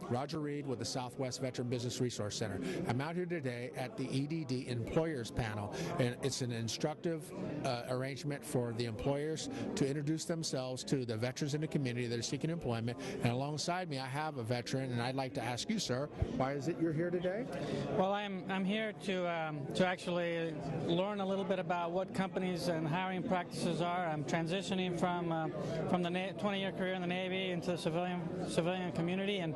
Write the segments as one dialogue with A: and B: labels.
A: Roger Reed with the Southwest Veteran Business Resource Center. I'm out here today at the EDD Employers Panel, and it's an instructive arrangement for the employers to introduce themselves to the veterans in the community that are seeking employment. And alongside me, I have a veteran, and I'd like to ask you, sir, why is it you're here today?
B: Well, I'm here to actually learn a little bit about what companies and hiring practices are. I'm transitioning from the 20-year career in the Navy into the civilian community, and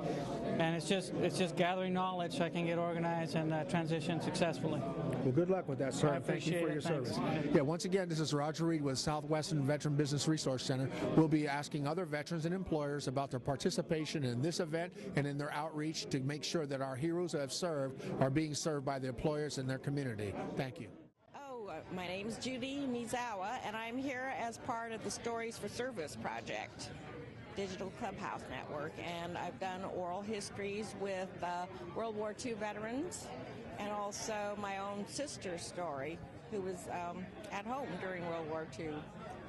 B: it's just gathering knowledge so I can get organized and transition successfully.
A: Well, good luck with that, sir.
B: I
A: Thank you for your
B: Thanks.
A: service. Yeah, once again, this is Roger Reed with Southwestern Veteran Business Resource Center. We'll be asking other veterans and employers about their participation in this event and in their outreach to make sure that our heroes who have served are being served by the employers in their community. Thank you.
C: My name is Judy Mizawa, and I'm here as part of the Stories for Service project, Digital Clubhouse Network, and I've done oral histories with World War II veterans and also my own sister's story, who was at home during World War II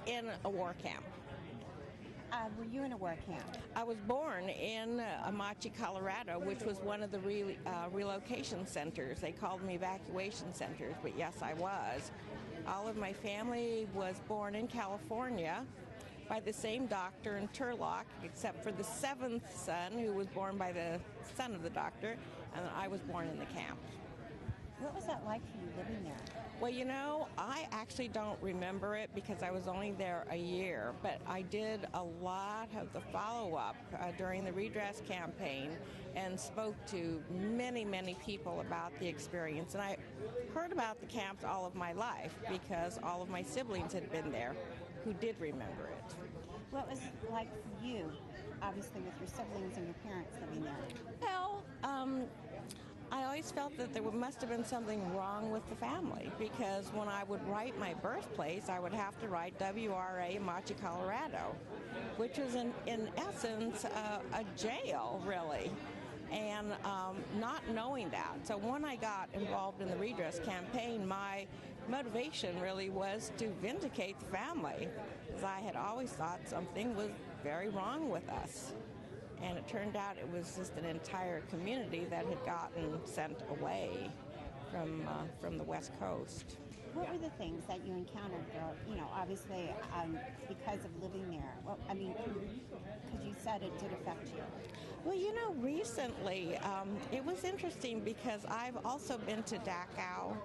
C: in a war camp.
D: Were you in a war camp?
C: I was born in Archi, Colorado, which was one of the relocation centers. They called them evacuation centers, but yes, I was. All of my family was born in California by the same doctor in Turlock, except for the seventh son, who was born by the son of the doctor, and I was born in the camp.
D: What was that like for you living there?
C: Well, you know, I actually don't remember it because I was only there a year, but I did a lot of the follow-up during the redress campaign and spoke to many, many people about the experience. And I heard about the camps all of my life because all of my siblings had been there who did remember it.
D: What was it like for you, obviously with your siblings and your parents living there?
C: Well, I always felt that there must have been something wrong with the family because when I would write my birthplace, I would have to write WRA Archi, Colorado, which was in essence a jail, really, and not knowing that. So when I got involved in the redress campaign, my motivation really was to vindicate the family, because I had always thought something was very wrong with us. And it turned out it was just an entire community that had gotten sent away from the West Coast.
D: What were the things that you encountered, obviously because of living there? Well, I mean, because you said it did affect you.
C: Well, you know, recently it was interesting because I've also been to Dachau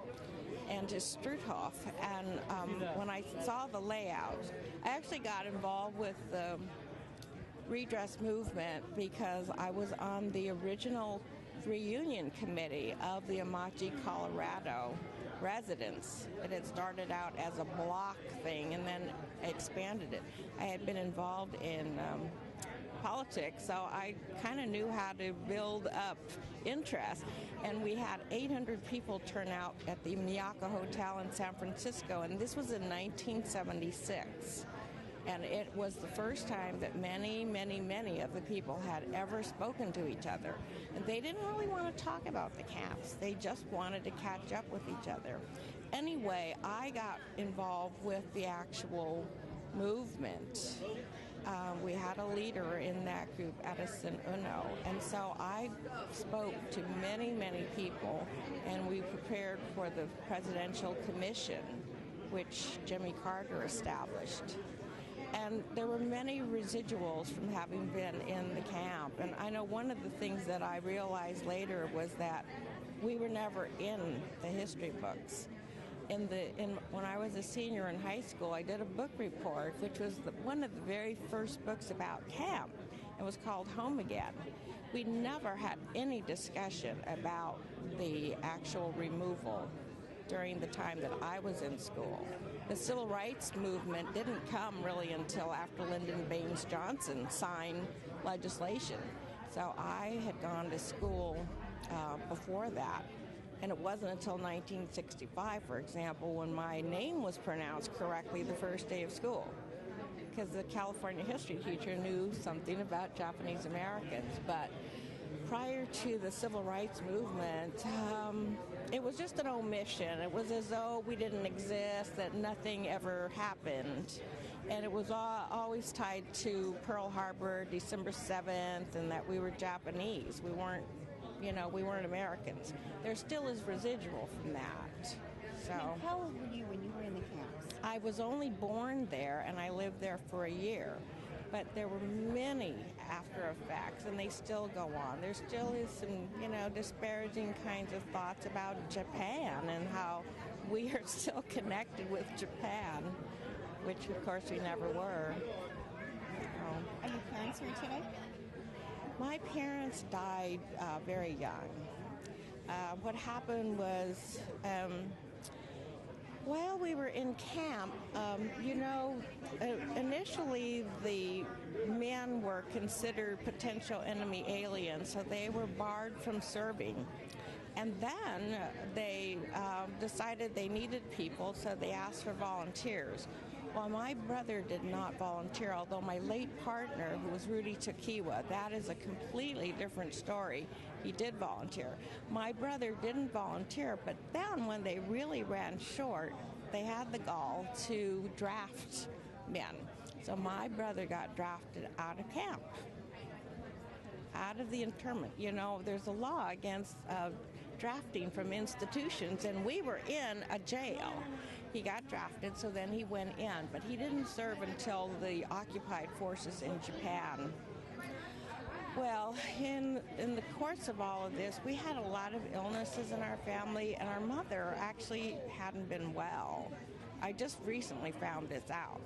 C: and to Struthof, and when I saw the layout, I actually got involved with the redress movement because I was on the original reunion committee of the Archi, Colorado residents. It had started out as a block thing and then expanded it. I had been involved in politics, so I kind of knew how to build up interest. And we had 800 people turn out at the Miyaka Hotel in San Francisco, and this was in 1976. And it was the first time that many, many, many of the people had ever spoken to each other. And they didn't really want to talk about the camps. They just wanted to catch up with each other. Anyway, I got involved with the actual movement. We had a leader in that group, Edison Uno, and so I spoke to many, many people, and we prepared for the Presidential Commission, which Jimmy Carter established. And there were many residuals from having been in the camp. And I know one of the things that I realized later was that we were never in the history books. When I was a senior in high school, I did a book report, which was one of the very first books about camp. It was called Home Again. We never had any discussion about the actual removal during the time that I was in school. The civil rights movement didn't come really until after Lyndon Baines Johnson signed legislation. So I had gone to school before that. And it wasn't until 1965, for example, when my name was pronounced correctly the first day of school, because the California history teacher knew something about Japanese Americans. But prior to the civil rights movement, it was just an omission. It was as though we didn't exist, that nothing ever happened. And it was always tied to Pearl Harbor, December 7th, and that we were Japanese. We weren't, we weren't Americans. There still is residual from that. So,
D: how old were you when you were in the camps?
C: I was only born there, and I lived there for a year. But there were many after effects, and they still go on. There still is some, disparaging kinds of thoughts about Japan and how we are still connected with Japan, which, of course, we never were.
D: Are your parents here today?
C: My parents died very young. What happened was, while we were in camp, initially the men were considered potential enemy aliens, so they were barred from serving. And then they decided they needed people, so they asked for volunteers. Well, my brother did not volunteer, although my late partner, who was Rudy Takiwa, that is a completely different story. He did volunteer. My brother didn't volunteer, but then when they really ran short, they had the gall to draft men. So my brother got drafted out of camp, out of the internment. There's a law against drafting from institutions, and we were in a jail. He got drafted, so then he went in, but he didn't serve until the occupied forces in Japan. Well, in the course of all of this, we had a lot of illnesses in our family, and our mother actually hadn't been well. I just recently found this out.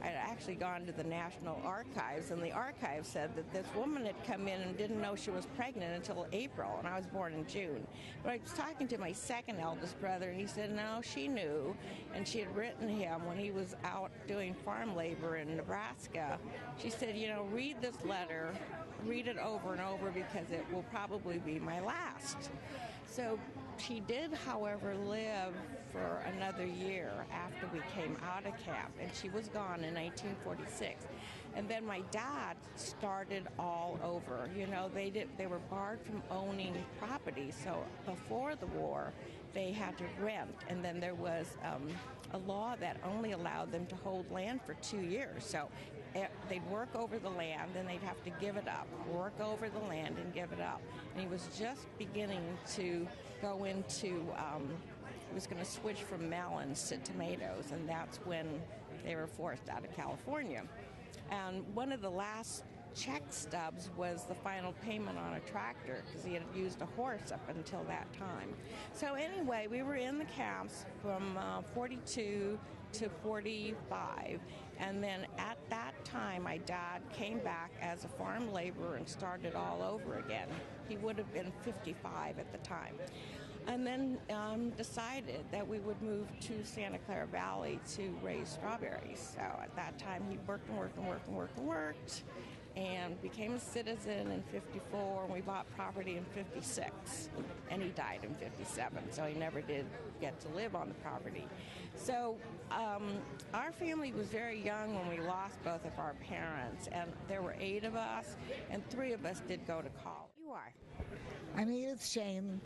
C: I'd actually gone to the National Archives, and the archives said that this woman had come in and didn't know she was pregnant until April, and I was born in June. But I was talking to my second eldest brother, and he said, no, she knew, and she had written him when he was out doing farm labor in Nebraska. She said, read this letter, read it over and over, because it will probably be my last. So she did, however, live for another year after we came out of camp, and she was gone in 1946. And then my dad started all over. They were barred from owning property, so before the war, they had to rent, and then there was a law that only allowed them to hold land for 2 years. So they'd work over the land, and they'd have to give it up, work over the land and give it up. And he was just beginning to go into, he was going to switch from melons to tomatoes, and that's when they were forced out of California. And one of the last check stubs was the final payment on a tractor, because he had used a horse up until that time. So anyway, we were in the camps from 42 to 45, and then at that time my dad came back as a farm laborer and started all over again. He would have been 55 at the time. And then decided that we would move to Santa Clara Valley to raise strawberries. So at that time he worked and became a citizen in 54, and we bought property in 56, and he died in 57, so he never did get to live on the property. So our family was very young when we lost both of our parents, and there were 8 of us, and 3 of us did go to college.
D: You are.
E: I'm Edith Shane,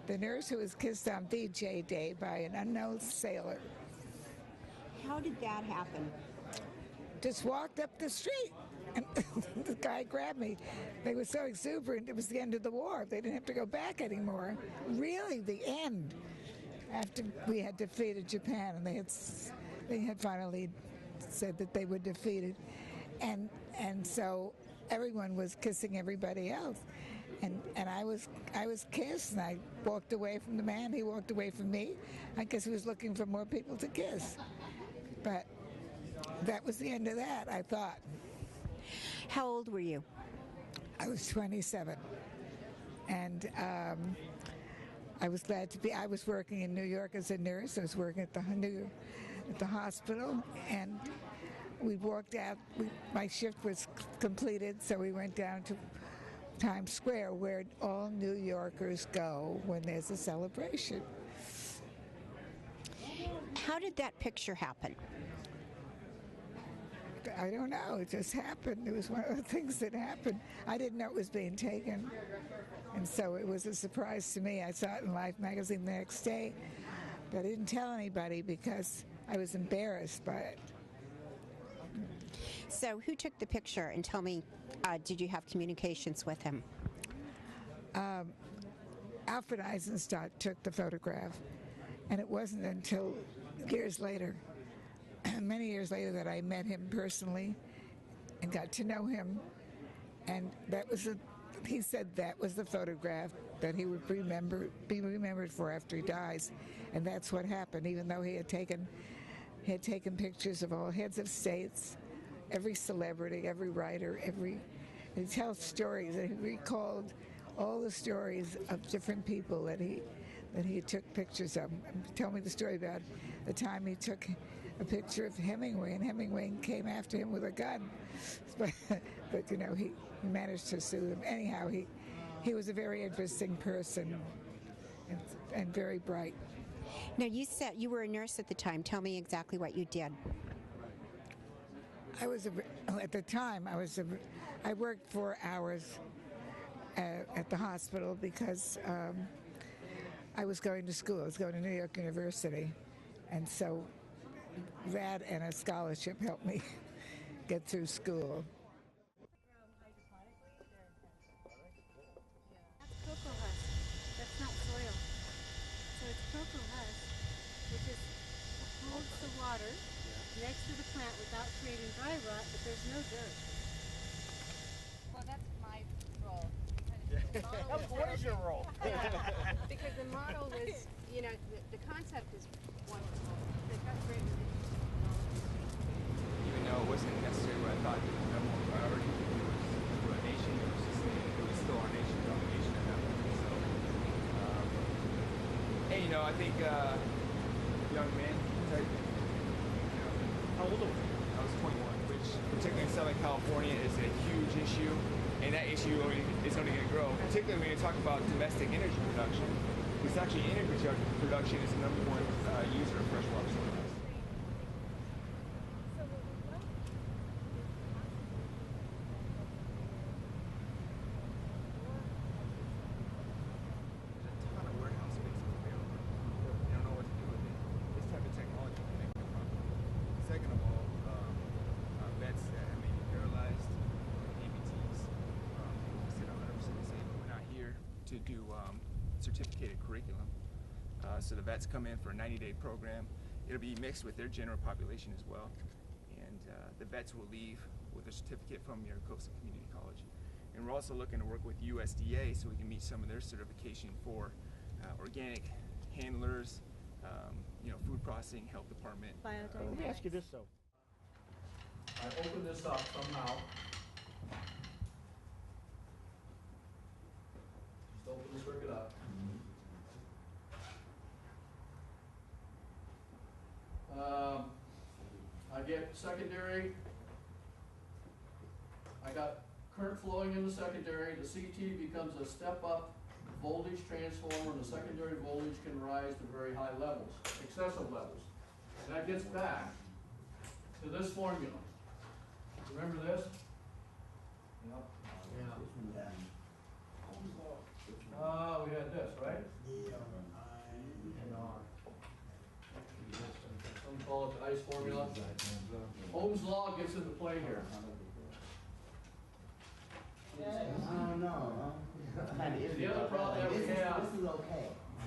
E: the nurse who was kissed on VJ Day by an unknown sailor.
D: How did that happen?
E: Just walked up the street, and the guy grabbed me. They were so exuberant, it was the end of the war. They didn't have to go back anymore. Really, the end. After we had defeated Japan, and they had finally said that they were defeated. And so everyone was kissing everybody else. And I was kissed, and I walked away from the man. He walked away from me. I guess he was looking for more people to kiss. But that was the end of that, I thought.
D: How old were you?
E: I was 27. And I was glad to be. I was working in New York as a nurse. I was working at the hospital, and we walked out. My shift was completed, so we went down to Times Square, where all New Yorkers go when there's a celebration.
D: How did that picture happen?
E: I don't know. It just happened. It was one of the things that happened. I didn't know it was being taken. And so it was a surprise to me. I saw it in Life magazine the next day, but I didn't tell anybody because I was embarrassed by it.
D: So who took the picture? And tell me, did you have communications with him?
E: Alfred Eisenstadt took the photograph, and it wasn't until years later, many years later, that I met him personally and got to know him. And he said that was the photograph that he would be remembered for after he dies. And that's what happened, even though he had taken pictures of all heads of states, every celebrity, every writer, he tells stories, and he recalled all the stories of different people that he took pictures of. Tell me the story about the time he took a picture of Hemingway, and Hemingway came after him with a gun. But you know, he managed to sue him. Anyhow, he was a very interesting person and very bright.
D: Now, you said you were a nurse at the time. Tell me exactly what you did.
E: At the time, I worked 4 hours at the hospital because I was going to school. I was going to New York University. And so that and a scholarship helped me get through school.
F: That's cocoa husk. That's not soil. So it's cocoa husk, which is holds the water next to the plant without creating dry rot, but there's no dirt.
G: Well, that's my role.
H: What is your role?
G: Because the model was, you know, the concept is wonderful. They've got great relations.
H: Even though it wasn't necessarily what I thought the number one priority was for a nation, it was still our nation's obligation at that point. So, and you know, I think young men type, you know, how old are we? I was 21, which particularly in Southern California is a huge issue, and that issue is only going to grow. Particularly when you talk about domestic energy production, because actually energy production is the number one user of freshwater supplies. To do certificated curriculum. So the vets come in for a 90-day program. It'll be mixed with their general population as well. And the vets will leave with a certificate from Maricopa Community College. And we're also looking to work with USDA so we can meet some of their certification for organic handlers, you know, food processing, health department.
I: Let me ask you this though. I open this up somehow. Open the circuit up. I get secondary. I got current flowing in the secondary. The CT becomes a step-up voltage transformer, and the secondary voltage can rise to very high levels, excessive levels. And that gets back to this formula. Remember this? Yep. Yeah. We had this, right? Some call it the ice formula. Ohm's law gets into play here.
J: I don't know.
I: The other problem that we have,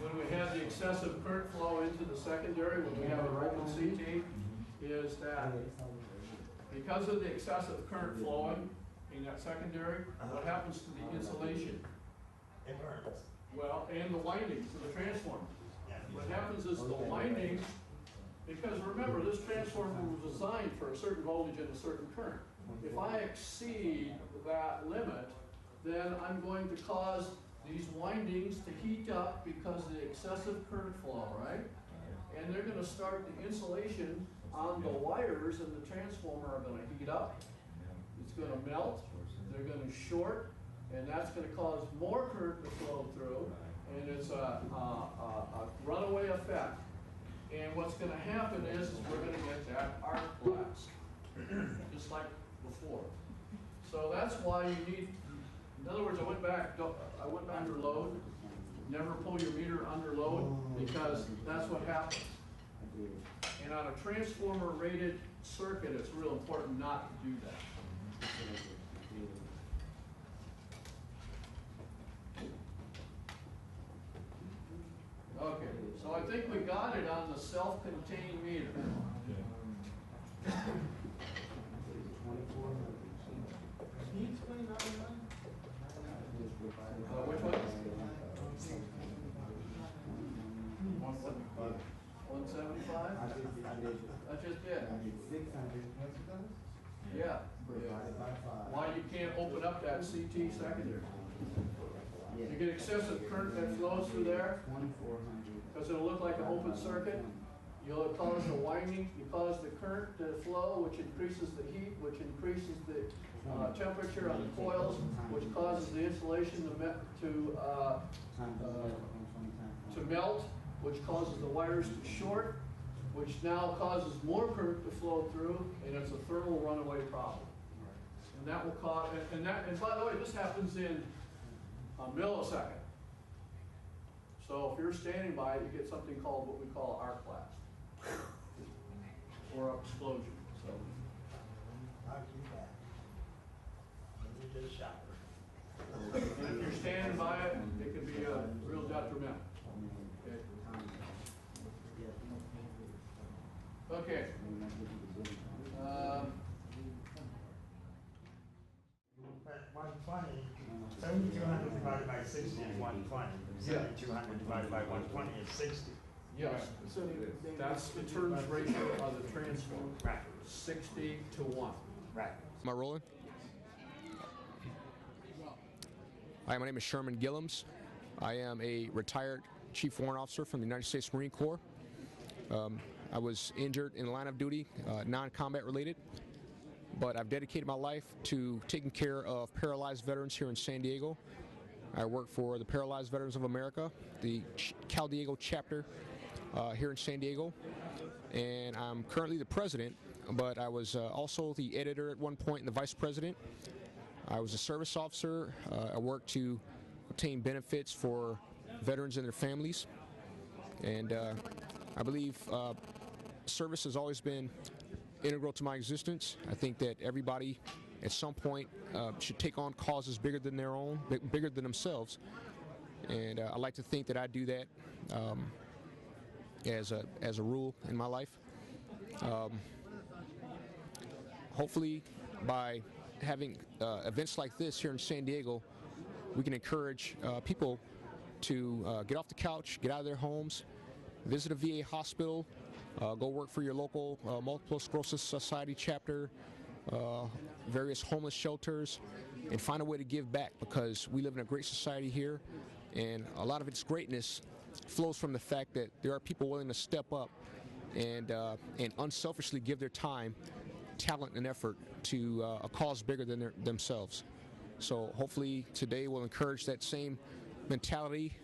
I: when we have the excessive current flow into the secondary, when we have an open CT, is that because of the excessive current flowing in that secondary, what happens to the insulation?
J: It burns.
I: Well, and the windings of the transformer. What happens is the windings, because remember, this transformer was designed for a certain voltage and a certain current. If I exceed that limit, then I'm going to cause these windings to heat up because of the excessive current flow, right? And they're going to start the insulation on the wires and the transformer are going to heat up. It's going to melt. They're going to short. And that's going to cause more current to flow through, and it's a runaway effect. And what's going to happen is we're going to get that arc blast. just like before. So that's why you need, in other words, I went back under load. Never pull your meter under load, because that's what happens. And on a transformer rated circuit, it's real important not to do that. Okay, so I think we got it on the self-contained meter. Which one? 175? I just did. Yeah. Why you can't open up that CT secondary? You get excessive current that flows through there, because it'll look like an open circuit. You'll cause the winding, you cause the current to flow, which increases the heat, which increases the temperature on the coils, which causes the insulation to melt, which causes the wires to short, which now causes more current to flow through, and it's a thermal runaway problem. And that will cause, and by the way, this happens in a millisecond. So if you're standing by it, you get something called what we call arc blast, or explosion. So.
J: I'll keep that. Let me get a shower.
I: And if you're standing by it, it can be real detrimental. Okay.
J: 120, 7,200 divided by 60 is 120. 7,200 divided by 120 is 60.
I: Yes. So that's the turns ratio of the transformer.
J: Right.
I: 60 to 1.
J: Right.
K: Am I rolling? Hi, my name is Sherman Gillums. I am a retired Chief Warrant Officer from the United States Marine Corps. I was injured in the line of duty, non-combat related, but I've dedicated my life to taking care of paralyzed veterans here in San Diego. I work for the Paralyzed Veterans of America, the Cal Diego chapter here in San Diego, and I'm currently the president, but I was also the editor at one point and the vice president. I was a service officer. I worked to obtain benefits for veterans and their families, and I believe service has always been integral to my existence. I think that everybody at some point should take on causes bigger than their own, bigger than themselves, and I like to think that I do that as a rule in my life. Hopefully, by having events like this here in San Diego, we can encourage people to get off the couch, get out of their homes, visit a VA hospital, go work for your local Multiple Sclerosis Society chapter, various homeless shelters, and find a way to give back, because we live in a great society here, and a lot of its greatness flows from the fact that there are people willing to step up and unselfishly give their time, talent, and effort to a cause bigger than themselves. So hopefully today will encourage that same mentality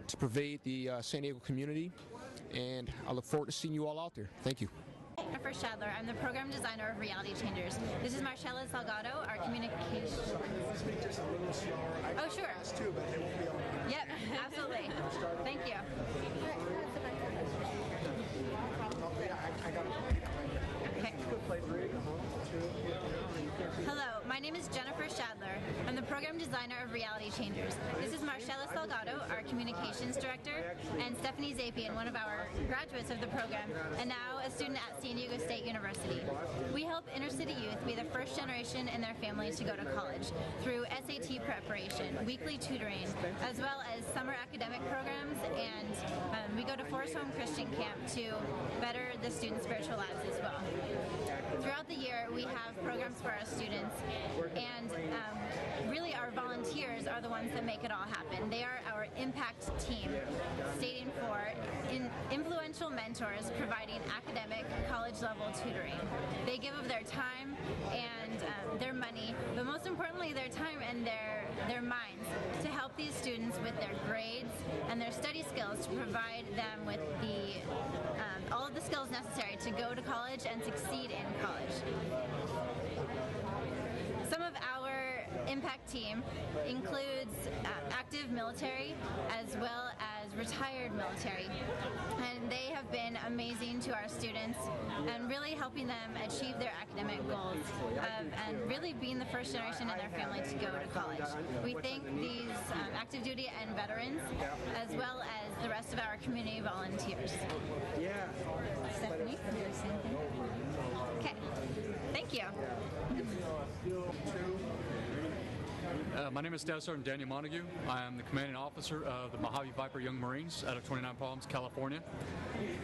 K: to pervade the San Diego community, and I look forward to seeing you all out there. Thank you.
L: Jennifer Shadler. I'm the program designer of Reality Changers. This is Marcella Salgado, our communication.
M: Speak just a little slower.
L: Oh, sure.
M: Too, but they won't be able to.
L: Yep, absolutely. Thank you.
M: I got it.
L: Okay. Hello, my name is Jennifer Shadler. I'm the program designer of Reality Changers. This is Marcella Salgado, our communications director, and Stephanie Zapian, one of our graduates of the program, and now a student at San Diego State University. We help inner city youth be the first generation in their families to go to college through SAT preparation, weekly tutoring, as well as summer academic programs, and we go to Forest Home Christian Camp to better the students' spiritual lives as well. Throughout the year, we have programs for our students, and really our volunteers are the ones that make it all happen. They are our impact team, standing for influential mentors providing academic college-level tutoring. They give of their time and their money, but most importantly their time and their minds to help these students with their grades and their study skills to provide them with the all of the skills necessary to go to college and succeed in college. Some of our impact team includes active military as well as retired military, and they have been amazing to our students and really helping them achieve their academic goals and really being the first generation in their family to go to college. We thank these active duty and veterans as well as the rest of our community volunteers.
M: Yeah.
L: Stephanie, can you do the same thing? Okay, thank you.
N: My name is Staff Sergeant Daniel Montague. I am the commanding officer of the Mojave Viper Young Marines out of 29 Palms, California.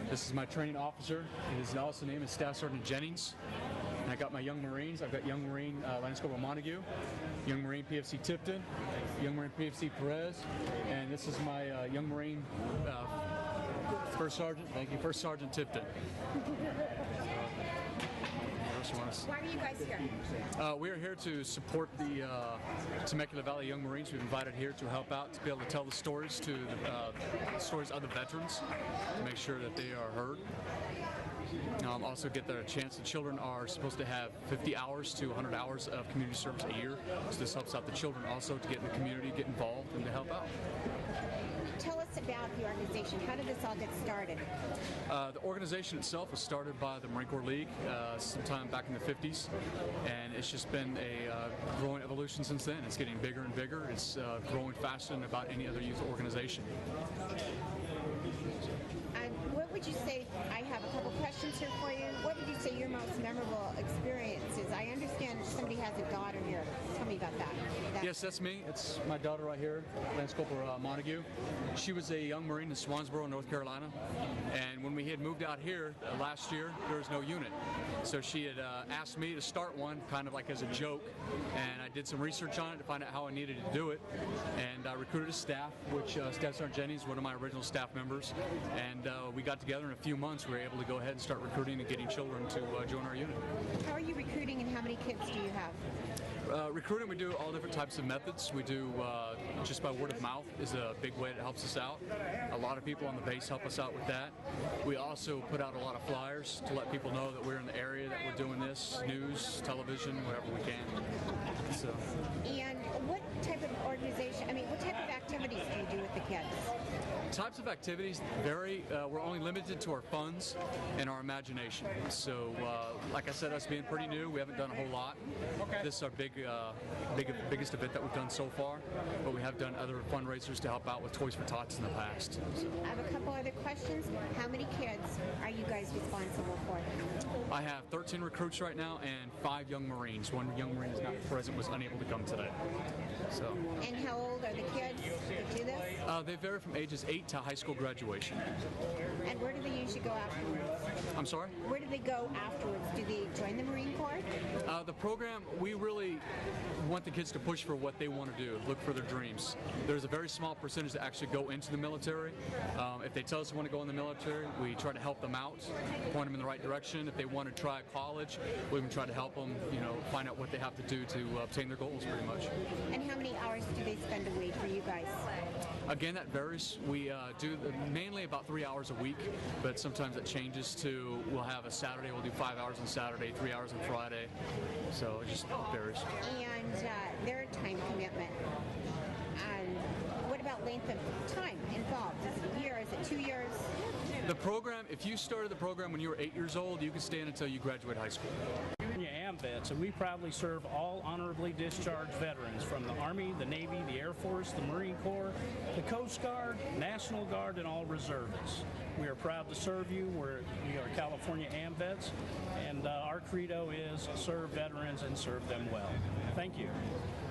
N: This is my training officer. His also name is Staff Sergeant Jennings. And I got my Young Marines. I've got Young Marine Lance Corporal Montague, Young Marine PFC Tipton, Young Marine PFC Perez, and this is my Young Marine First Sergeant. Thank you, First Sergeant Tipton.
D: Why are you guys here?
N: We are here to support the Temecula Valley Young Marines. We've invited here to help out, to be able to tell the stories to the stories of the veterans, to make sure that they are heard. Also get their chance. The children are supposed to have 50 hours to 100 hours of community service a year. So this helps out the children also to get in the community, get involved, and to help out.
D: Tell us about the organization. How did this all get started?
N: The organization itself was started by the Marine Corps League sometime back in the 50s, and it's just been a growing evolution since then. It's getting bigger and bigger. It's growing faster than about any other youth organization.
D: What would you say, I have a couple questions here for you. What would you say your most memorable experience is? I understand somebody has a daughter here. Tell me about that.
N: Yes, that's me. It's my daughter right here, Lance Corporal Montague. She was a young Marine in Swansboro, North Carolina, and when we had moved out here last year, there was no unit. So she had asked me to start one, kind of like as a joke, and I did some research on it to find out how I needed to do it, and I recruited a staff, which Staff Sergeant Jennings, one of my original staff members, and we got together in a few months. We were able to go ahead and start recruiting and getting children to join our unit.
D: How are you recruiting, and how many kids do you have?
N: Recruiting, we do all different types of methods. We do just by word of mouth is a big way that helps us out. A lot of people on the base help us out with that. We also put out a lot of flyers to let people know that we're in the area, that we're doing this, news, television, whatever we can. So.
D: And what type of organization, what type of activities do you do with the kids?
N: Types of activities vary. We're only limited to our funds and our imagination. So, like I said, us being pretty new, we haven't done a whole lot. This is our biggest event that we've done so far, but we have done other fundraisers to help out with Toys for Tots in the past. So.
D: I have a couple other questions. How many kids are you guys responsible for?
N: I have 13 recruits right now and 5 young Marines. One young Marine is not present, was unable to come today. So.
D: And how old are the kids that do this?
N: They vary from ages 8 to high school graduation.
D: And where do they usually go afterwards?
N: I'm sorry?
D: Where do they go afterwards? Do they join the Marine Corps?
N: The program, we really want the kids to push for what they want to do, look for their dreams. There's a very small percentage that actually go into the military. If they tell us they want to go in the military, we try to help them out, point them in the right direction. If they want to try college, we even try to help them, find out what they have to do to obtain their goals pretty much.
D: And how many hours do they spend a week for you guys?
N: Again, that varies. We do mainly about 3 hours a week, but sometimes it changes to, we'll have a Saturday, we'll do 5 hours on Saturday, 3 hours on Friday, so it just varies.
D: And their time commitment. And what about length of time involved? Is it a year? Is it 2 years?
N: The program, if you started the program when you were 8 years old, you can stay in until you graduate high school.
O: Vets, and we proudly serve all honorably discharged veterans from the Army, the Navy, the Air Force, the Marine Corps, the Coast Guard, National Guard, and all reservists. We are proud to serve you. We are California AMVETS, and our credo is serve veterans and serve them well. Thank you.